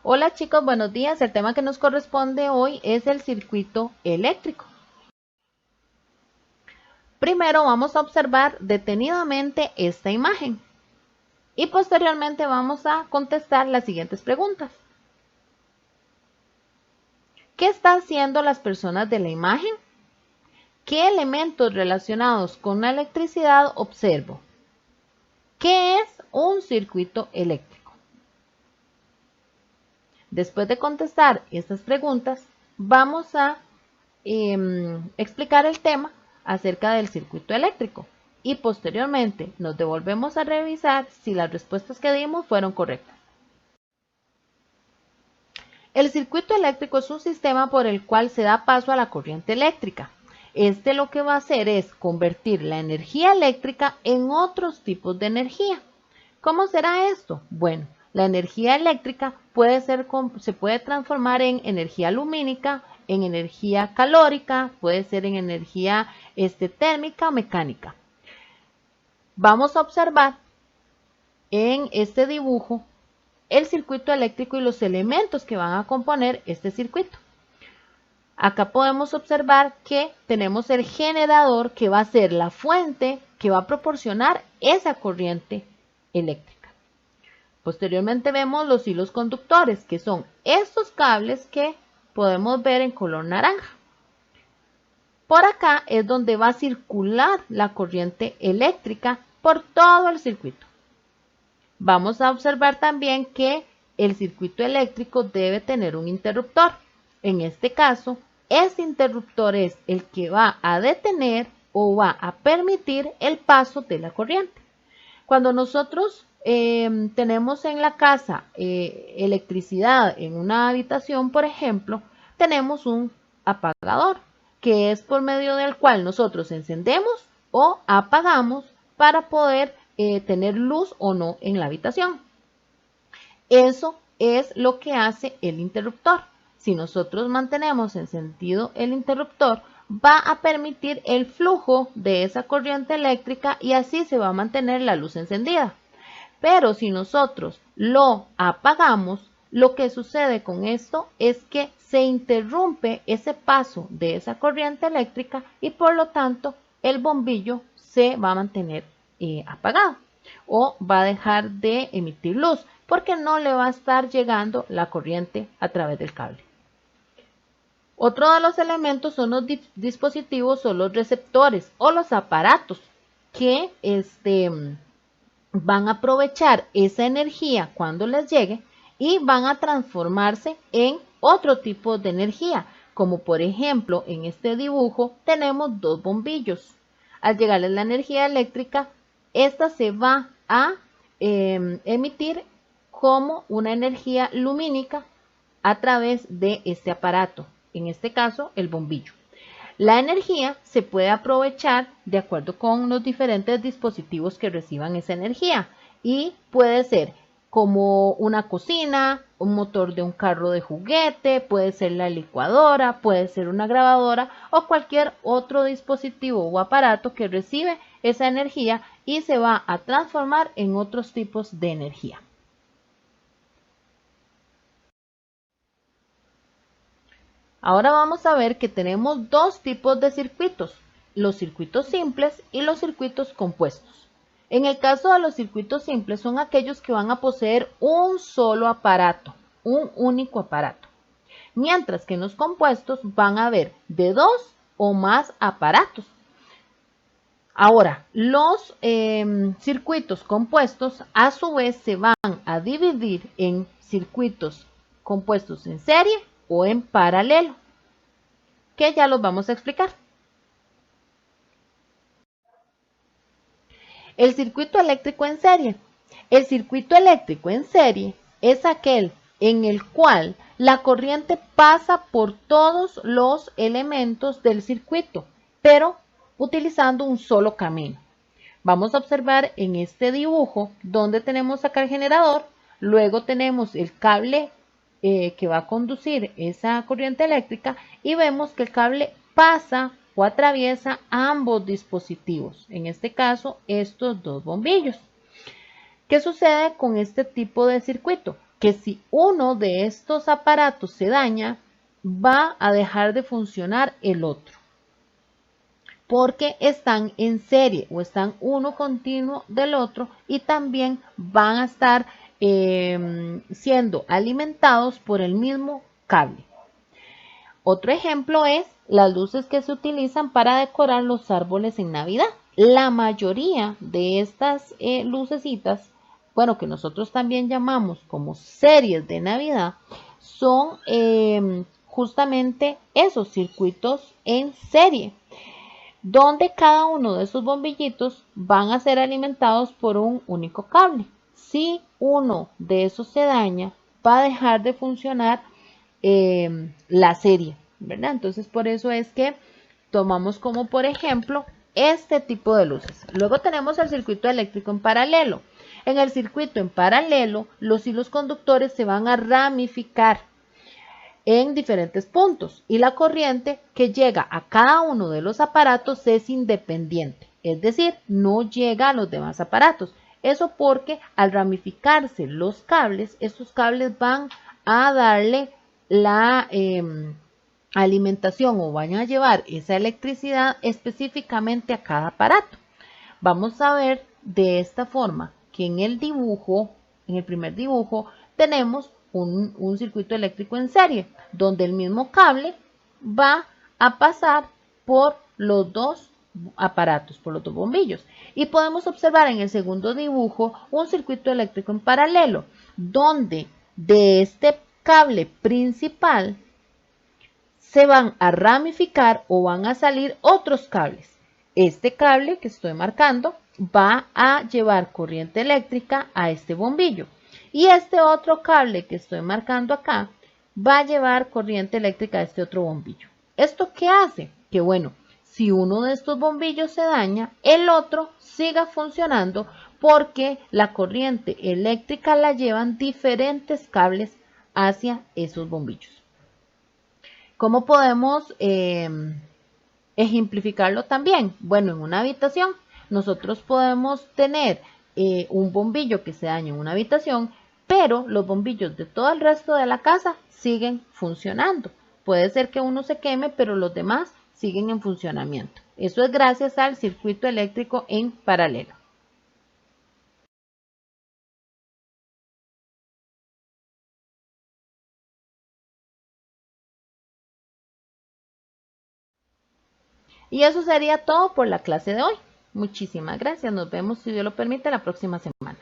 Hola chicos, buenos días. El tema que nos corresponde hoy es el circuito eléctrico. Primero vamos a observar detenidamente esta imagen y posteriormente vamos a contestar las siguientes preguntas. ¿Qué están haciendo las personas de la imagen? ¿Qué elementos relacionados con la electricidad observo? ¿Qué es un circuito eléctrico? Después de contestar estas preguntas, vamos a explicar el tema acerca del circuito eléctrico y posteriormente nos devolvemos a revisar si las respuestas que dimos fueron correctas. El circuito eléctrico es un sistema por el cual se da paso a la corriente eléctrica. Este lo que va a hacer es convertir la energía eléctrica en otros tipos de energía. ¿Cómo será esto? Bueno, la energía eléctrica se puede transformar en energía lumínica, en energía calórica, puede ser en energía térmica o mecánica. Vamos a observar en este dibujo el circuito eléctrico y los elementos que van a componer este circuito. Acá podemos observar que tenemos el generador que va a ser la fuente que va a proporcionar esa corriente eléctrica. Posteriormente vemos los hilos conductores, que son estos cables que podemos ver en color naranja. Por acá es donde va a circular la corriente eléctrica por todo el circuito. Vamos a observar también que el circuito eléctrico debe tener un interruptor. En este caso, este interruptor es el que va a detener o va a permitir el paso de la corriente. Cuando nosotros tenemos en la casa electricidad en una habitación, por ejemplo, tenemos un apagador, que es por medio del cual nosotros encendemos o apagamos para poder tener luz o no en la habitación. Eso es lo que hace el interruptor. Si nosotros mantenemos encendido el interruptor, va a permitir el flujo de esa corriente eléctrica y así se va a mantener la luz encendida. Pero si nosotros lo apagamos, lo que sucede con esto es que se interrumpe ese paso de esa corriente eléctrica y por lo tanto el bombillo se va a mantener apagado o va a dejar de emitir luz porque no le va a estar llegando la corriente a través del cable. Otro de los elementos son los dispositivos o los receptores o los aparatos que van a aprovechar esa energía cuando les llegue y van a transformarse en otro tipo de energía, como por ejemplo en este dibujo tenemos dos bombillos. Al llegarles la energía eléctrica, esta se va a emitir como una energía lumínica a través de este aparato, en este caso el bombillo. La energía se puede aprovechar de acuerdo con los diferentes dispositivos que reciban esa energía y puede ser como una cocina, un motor de un carro de juguete, puede ser la licuadora, puede ser una grabadora o cualquier otro dispositivo o aparato que recibe esa energía y se va a transformar en otros tipos de energía. Ahora vamos a ver que tenemos dos tipos de circuitos, los circuitos simples y los circuitos compuestos. En el caso de los circuitos simples son aquellos que van a poseer un solo aparato, un único aparato. Mientras que en los compuestos van a haber de dos o más aparatos. Ahora, los circuitos compuestos a su vez se van a dividir en circuitos compuestos en serie o en paralelo, que ya los vamos a explicar. El circuito eléctrico en serie. El circuito eléctrico en serie es aquel en el cual la corriente pasa por todos los elementos del circuito, pero utilizando un solo camino. Vamos a observar en este dibujo donde tenemos acá el generador, luego tenemos el cable que va a conducir esa corriente eléctrica y vemos que el cable pasa o atraviesa ambos dispositivos, en este caso estos dos bombillos. ¿Qué sucede con este tipo de circuito? que si uno de estos aparatos se daña, va a dejar de funcionar el otro, porque están en serie o están uno continuo del otro y también van a estar siendo alimentados por el mismo cable. Otro ejemplo es las luces que se utilizan para decorar los árboles en Navidad. La mayoría de estas lucecitas, bueno, que nosotros también llamamos como series de Navidad, son justamente esos circuitos en serie, donde cada uno de esos bombillitos van a ser alimentados por un único cable. Si uno de esos se daña, va a dejar de funcionar la serie, ¿verdad? Entonces por eso es que tomamos como por ejemplo este tipo de luces. Luego tenemos el circuito eléctrico en paralelo. En el circuito en paralelo, los hilos conductores se van a ramificar en diferentes puntos y la corriente que llega a cada uno de los aparatos es independiente, es decir, no llega a los demás aparatos. Eso porque al ramificarse los cables, estos cables van a darle la alimentación o van a llevar esa electricidad específicamente a cada aparato. Vamos a ver de esta forma que en el dibujo, en el primer dibujo, tenemos un circuito eléctrico en serie, donde el mismo cable va a pasar por los dos aparatos, por los dos bombillos. Y podemos observar en el segundo dibujo un circuito eléctrico en paralelo, donde de este cable principal se van a ramificar o van a salir otros cables. Este cable que estoy marcando va a llevar corriente eléctrica a este bombillo. Y este otro cable que estoy marcando acá va a llevar corriente eléctrica a este otro bombillo. ¿Esto qué hace? Que bueno, si uno de estos bombillos se daña, el otro siga funcionando porque la corriente eléctrica la llevan diferentes cables hacia esos bombillos. ¿Cómo podemos ejemplificarlo también? Bueno, en una habitación nosotros podemos tener un bombillo que se daña en una habitación, pero los bombillos de todo el resto de la casa siguen funcionando. Puede ser que uno se queme, pero los demás siguen en funcionamiento. Eso es gracias al circuito eléctrico en paralelo. Y eso sería todo por la clase de hoy. Muchísimas gracias. Nos vemos, si Dios lo permite, la próxima semana.